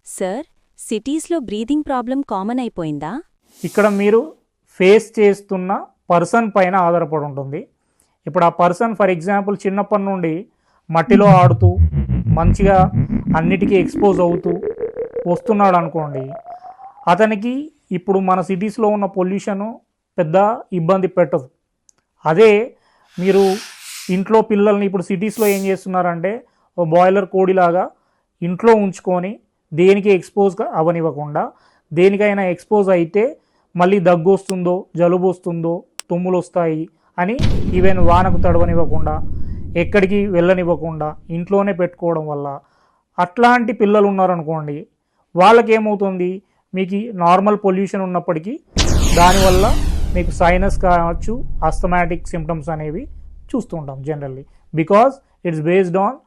Sir, సిటీస్లో breathing problem common అయిపోయిందా? ఇక్కడ మీరు ఫేస్ చేస్తున్న పర్సన్ పైన ఆధారపడి ఉంటుంది. ఇప్పుడు ఆ పర్సన్ ఫర్ ఎగ్జాంపుల్ చిన్నప్పటి నుండి మట్టిలో ఆడుతూ మంచిగా అన్నిటికీ ఎక్స్పోజ్ అవుతూ వస్తున్నాడు అనుకోండి, అతనికి ఇప్పుడు మన సిటీస్లో ఉన్న పొల్యూషన్ పెద్ద ఇబ్బంది పెట్టదు. అదే మీరు ఇంట్లో పిల్లల్ని ఇప్పుడు సిటీస్లో ఏం చేస్తున్నారంటే ఓ బాయిలర్ కోడిలాగా ఇంట్లో ఉంచుకొని దేనికి ఎక్స్పోజ్ అవనివ్వకుండా, దేనికైనా ఎక్స్పోజ్ అయితే మళ్ళీ దగ్గు వస్తుందో జలుబు వస్తుందో తుమ్ములు వస్తాయి అని ఈవెన్ వానకు తడవనివ్వకుండా ఎక్కడికి వెళ్ళనివ్వకుండా ఇంట్లోనే పెట్టుకోవడం వల్ల అట్లాంటి పిల్లలు ఉన్నారనుకోండి, వాళ్ళకేమవుతుంది, మీకు నార్మల్ పొల్యూషన్ ఉన్నప్పటికీ దానివల్ల మీకు సైనస్ కావచ్చు, ఆస్థమాటిక్ సిమ్టమ్స్ అనేవి చూస్తూ ఉంటాం generally, because it's based on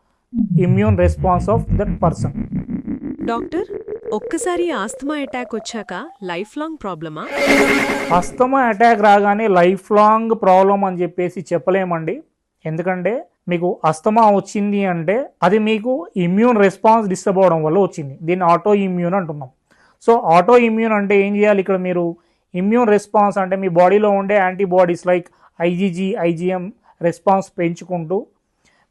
immune response of that person. Doctor, ఒక్కసారి ఆస్తమా అటాక్ వచ్చాక లైఫ్ లాంగ్ ప్రాబ్లమా? ఆస్తమా అటాక్ రాగానే లైఫ్ లాంగ్ ప్రాబ్లం అని చెప్పేసి చెప్పలేమండి. ఎందుకంటే మీకు ఆస్తమా వచ్చింది అంటే అది మీకు ఇమ్యూన్ రెస్పాన్స్ డిస్టర్బ్ అవడం వల్ల వచ్చింది. దీన్ని ఆటో ఇమ్యూన్ అంటున్నాం. సో ఆటో ఇమ్యూన్ అంటే ఏం చేయాలి, ఇక్కడ మీరు ఇమ్యూన్ రెస్పాన్స్ అంటే మీ బాడీలో ఉండే antibodies like IgG, IgM response పెంచుకుంటూ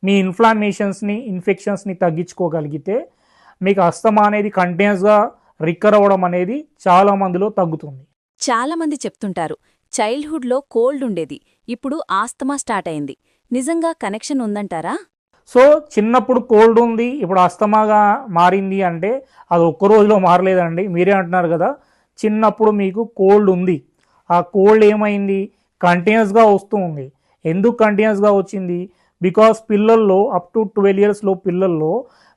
మీ ఇన్ఫ్లమేషన్స్ని, ఇన్ఫెక్షన్స్ని తగ్గించుకోగలిగితే మీకు ఆస్తమా అనేది కంటిన్యూస్గా రికవర్ అవ్వడం అనేది చాలా మందిలో తగ్గుతుంది. చాలామంది చెప్తుంటారు చైల్డ్హుడ్లో కోల్డ్ ఉండేది, ఇప్పుడు ఆస్తమా స్టార్ట్ అయింది. నిజంగా కనెక్షన్ ఉందంటారా? సో చిన్నప్పుడు కోల్డ్ ఉంది, ఇప్పుడు ఆస్తమాగా మారింది అంటే అది ఒక్క రోజులో మారలేదండి. మీరే అంటున్నారు కదా, చిన్నప్పుడు మీకు కోల్డ్ ఉంది, ఆ కోల్డ్ ఏమైంది, కంటిన్యూస్గా వస్తూ ఉంది. ఎందుకు కంటిన్యూస్గా వచ్చింది? బికాస్ పిల్లల్లో అప్ టు 12 ఇయర్స్లో పిల్లల్లో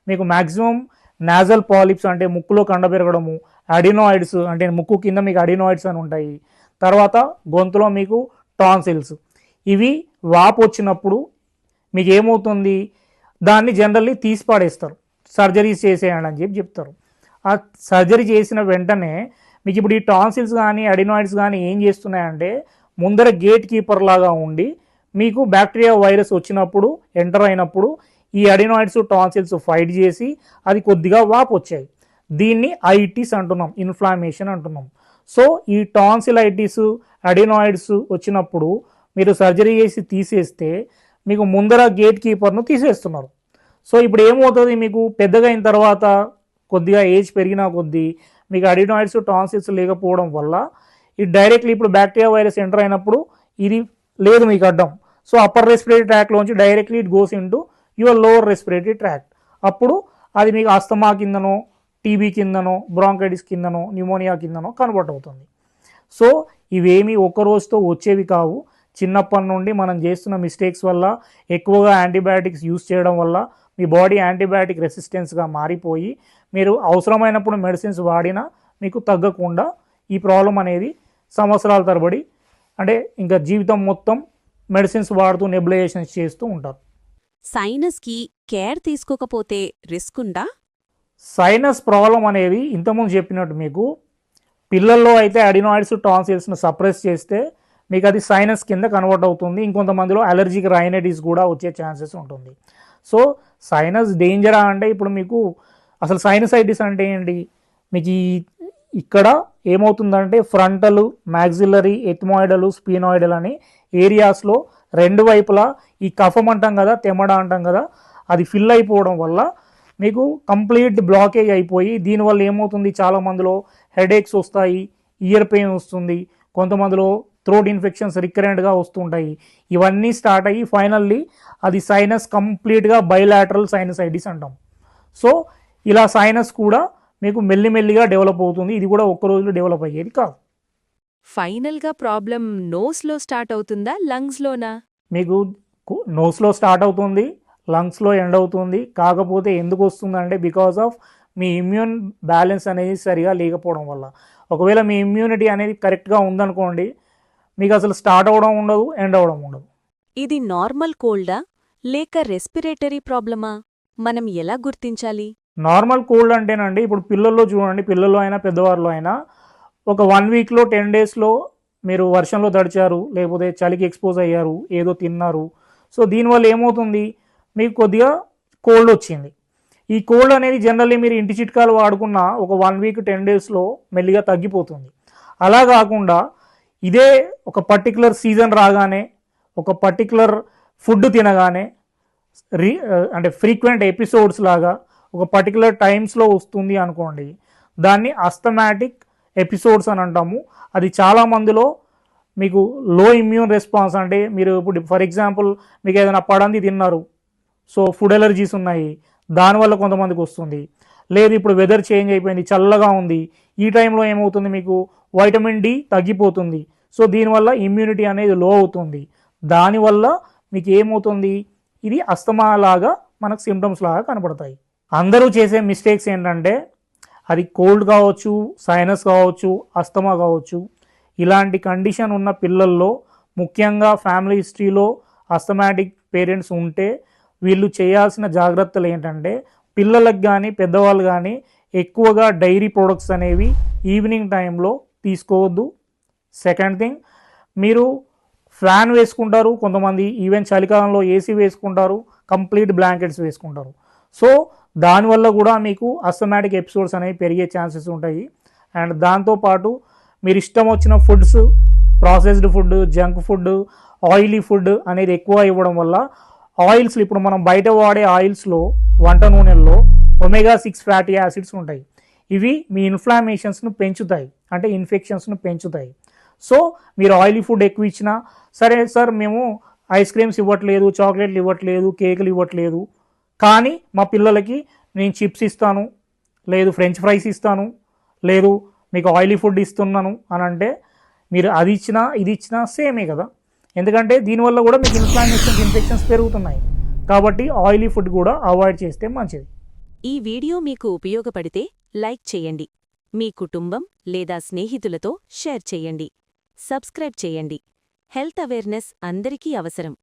మీకు మ్యాక్సిమం నాజల్ పాలిప్స్ అంటే ముక్కులో కండ పెరగడము, అడినాయిడ్స్ అంటే ముక్కు కింద మీకు అడినాయిడ్స్ అని ఉంటాయి, తర్వాత గొంతులో మీకు టాన్సిల్స్, ఇవి వాపు వచ్చినప్పుడు మీకు ఏమవుతుంది, దాన్ని జనరల్లీ తీసి పాడేస్తారు, సర్జరీస్ చేసేయండి అని చెప్పి చెప్తారు. ఆ సర్జరీ చేసిన వెంటనే మీకు ఇప్పుడు ఈ టాన్సిల్స్ కానీ అడినాయిడ్స్ కానీ ఏం చేస్తున్నాయంటే ముందర గేట్ కీపర్ లాగా ఉండి మీకు బ్యాక్టీరియా వైరస్ వచ్చినప్పుడు ఎంటర్ అయినప్పుడు ఈ అడినాయిడ్స్ టాన్సిల్స్ ఫైట్ చేసి అది కొద్దిగా వాపు వచ్చాయి. దీన్ని ఐటిస్ అంటున్నాం, ఇన్ఫ్లామేషన్ అంటున్నాం. సో ఈ టాన్సిలైటిస్, అడినాయిడ్స్ వచ్చినప్పుడు మీరు సర్జరీ చేసి తీసేస్తే మీకు ముందర గేట్ కీపర్ను తీసేస్తున్నారు. సో ఇప్పుడు ఏమవుతుంది, మీకు పెద్దగా అయిన తర్వాత కొద్దిగా ఏజ్ పెరిగినా కొద్దీ మీకు అడినాయిడ్స్, టాన్సిల్స్ లేకపోవడం వల్ల ఇది డైరెక్ట్లీ ఇప్పుడు బ్యాక్టీరియా వైరస్ ఎంటర్ అయినప్పుడు ఇది లేదు మీకు అడ్డం. సో అప్పర్ రెస్పిరేటరీ ట్రాక్లోంచి directly it goes into your lower respiratory tract. అప్పుడు అది మీకు ఆస్తమా కిందనో, టీబీ కిందనో, బ్రాంకైటిస్ కిందనో, న్యూమోనియా కిందనో కన్వర్ట్ అవుతుంది. సో ఇవేమీ ఒక్క రోజుతో వచ్చేవి కావు. చిన్నప్పటి నుండి మనం చేస్తున్న మిస్టేక్స్ వల్ల, ఎక్కువగా యాంటీబయాటిక్స్ యూస్ చేయడం వల్ల మీ బాడీ యాంటీబయాటిక్ రెసిస్టెన్స్గా మారిపోయి మీరు అవసరమైనప్పుడు మెడిసిన్స్ వాడినా మీకు తగ్గకుండా ఈ ప్రాబ్లం అనేది సంవత్సరాల తరబడి అంటే ఇంకా జీవితం మొత్తం మెడిసిన్స్ వాడుతూ నెబులైజేషన్స్ చేస్తూ ఉంటారు. సైనస్కి కేర్ తీసుకోకపోతే రిస్క్ ఉందా? సైనస్ ప్రాబ్లం అనేది ఇంతకుముందు చెప్పినట్టు మీకు పిల్లల్లో అయితే అడినాయిడ్స్, టాన్సిల్స్ను సప్రెస్ చేస్తే మీకు అది సైనస్ కింద కన్వర్ట్ అవుతుంది. ఇంకొంతమందిలో అలర్జిక్ రైనైటిస్ కూడా వచ్చే ఛాన్సెస్ ఉంటుంది. సో సైనస్ డేంజరా అంటే ఇప్పుడు మీకు అసలు సైనసైటిస్ అంటే ఏంటి, మీకు ఇక్కడ ఏమవుతుందంటే ఫ్రంటల్, మ్యాక్సిలరీ, ఎథ్మాయిడల్, స్పీనాయిడల్ అని ఏరియాస్లో రెండు వైపులా ఈ కఫం అంటాం కదా, తెమ్మడ అంటాం కదా, అది ఫిల్ అయిపోవడం వల్ల మీకు కంప్లీట్ బ్లాకేజ్ అయిపోయి దీనివల్ల ఏమవుతుంది, చాలామందిలో హెడేక్స్ వస్తాయి, ఇయర్ పెయిన్ వస్తుంది, కొంతమందిలో థ్రోట్ ఇన్ఫెక్షన్స్ రికరెంట్గా వస్తుంటాయి. ఇవన్నీ స్టార్ట్ అయ్యి ఫైనల్లీ అది సైనస్ కంప్లీట్గా బైలాటరల్ సైనసైటిస్ అంటాం. సో ఇలా సైనస్ కూడా మీకు మెల్లిమెల్లిగా డెవలప్ అవుతుంది. ఇది కూడా ఒక్క రోజులో డెవలప్ అయ్యేది కాదు. ఫైనల్గా ప్రాబ్లం నోస్లో స్టార్ట్ అవుతుందా, లంగ్స్లోనా? మీకు నోస్లో స్టార్ట్ అవుతుంది, లంగ్స్లో ఎండ్ అవుతుంది. కాకపోతే ఎందుకు వస్తుందంటే because of me immune balance అనేది సరిగా లేకపోవడం వల్ల. ఒకవేళ మీ ఇమ్యూనిటీ అనేది కరెక్ట్గా ఉందనుకోండి, మీకు అసలు స్టార్ట్ అవ్వడం ఉండదు, ఎండ్ అవ్వడం ఉండదు. ఇది నార్మల్ కోల్డా లేక రెస్పిరేటరీ ప్రాబ్లమా? మనం ఎలా గుర్తించాలి? నార్మల్ కోల్డ్ అంటేనండి ఇప్పుడు పిల్లల్లో చూడండి, పిల్లల్లో అయినా పెద్దవారిలో అయినా ఒక 1 వీక్లో 10 డేస్లో మీరు వర్షంలో తడిచారు, లేకపోతే చలికి ఎక్స్పోజ్ అయ్యారు, ఏదో తిన్నారు. సో దీనివల్ల ఏమవుతుంది, మీకు కొద్దిగా కోల్డ్ వచ్చింది. ఈ కోల్డ్ అనేది జనరల్లీ మీరు ఇంటి చిట్కాలు వాడుకున్న ఒక 1 వీక్ 10 డేస్లో మెల్లిగా తగ్గిపోతుంది. అలా కాకుండా ఇదే ఒక పర్టికులర్ సీజన్ రాగానే, ఒక పర్టికులర్ ఫుడ్ తినగానే అంటే ఫ్రీక్వెంట్ ఎపిసోడ్స్ లాగా ఒక పర్టికులర్ టైమ్స్లో వస్తుంది అనుకోండి, దాన్ని అస్థమాటిక్ ఎపిసోడ్స్ అని అంటాము. అది చాలా మందిలో మీకు లో ఇమ్యూన్ రెస్పాన్స్, అంటే మీరు ఇప్పుడు ఫర్ ఎగ్జాంపుల్ మీకు ఏదైనా పడంది తిన్నారు, సో ఫుడ్ ఎలర్జీస్ ఉన్నాయి, దానివల్ల కొంతమందికి వస్తుంది. లేదు ఇప్పుడు వెదర్ చేంజ్ అయిపోయింది, చల్లగా ఉంది, ఈ టైంలో ఏమవుతుంది మీకు వైటమిన్ డి తగ్గిపోతుంది, సో దీనివల్ల ఇమ్యూనిటీ అనేది లో అవుతుంది, దానివల్ల మీకు ఏమవుతుంది, ఇది అస్తమా లాగా మనకు సిమ్టమ్స్ లాగా కనపడతాయి. అందరూ చేసే మిస్టేక్స్ ఏంటంటే అది కోల్డ్ కావచ్చు, సైనస్ కావచ్చు, అస్తమా కావచ్చు, ఇలాంటి కండిషన్ ఉన్న పిల్లల్లో ముఖ్యంగా ఫ్యామిలీ హిస్టరీలో అస్థమాటిక్ పేరెంట్స్ ఉంటే వీళ్ళు చేయాల్సిన జాగ్రత్తలు ఏంటంటే పిల్లలకు కానీ పెద్దవాళ్ళు కానీ ఎక్కువగా డైరీ ప్రొడక్ట్స్ అనేవి ఈవినింగ్ టైంలో తీసుకోవద్దు. సెకండ్ థింగ్, మీరు ఫ్యాన్ వేసుకుంటారు, కొంతమంది ఈవెన్ చలికాలంలో ఏసీ వేసుకుంటారు, కంప్లీట్ బ్లాంకెట్స్ వేసుకుంటారు, సో దానివల్ల కూడా మీకు అస్థమాటిక్ ఎపిసోడ్స్ అనేవి పెరిగే ఛాన్సెస్ ఉంటాయి. అండ్ దాంతోపాటు మీరు ఇష్టం వచ్చిన foods, processed food, junk food, oily food అనేది ఎక్కువ ఇవ్వడం వల్ల ఆయిల్స్, ఇప్పుడు మనం బయట వాడే ఆయిల్స్లో, వంట నూనెల్లో ఒమేగా-6 ఫ్యాటీ యాసిడ్స్ ఉంటాయి. ఇవి మీ ఇన్ఫ్లామేషన్స్ను పెంచుతాయి, అంటే ఇన్ఫెక్షన్స్ను పెంచుతాయి. సో మీరు ఆయిలీ ఫుడ్ ఎక్కువ ఇచ్చినా, సరే సార్ మేము ఐస్ క్రీమ్స్ ఇవ్వట్లేదు, చాక్లెట్లు ఇవ్వట్లేదు, కేకులు ఇవ్వట్లేదు, కానీ మా పిల్లలకి నేను చిప్స్ ఇస్తాను, లేదు ఫ్రెంచ్ ఫ్రైస్ ఇస్తాను, లేదు మీకు ఆయిలీ ఫుడ్ ఇస్తున్నాను అని అంటే మీరు అది ఇచ్చినా ఇది ఇచ్చినా సేమే కదా, ఎందుకంటే దీనివల్ల కూడా మీకు ఇన్ఫెక్షన్స్ పెరుగుతున్నాయి. కాబట్టి ఆయిలీ ఫుడ్ కూడా అవాయిడ్ చేస్తే మంచిది. ఈ వీడియో మీకు ఉపయోగపడితే లైక్ చేయండి, మీ కుటుంబం లేదా స్నేహితులతో షేర్ చేయండి, సబ్స్క్రైబ్ చేయండి. హెల్త్ అవేర్నెస్ అందరికీ అవసరం.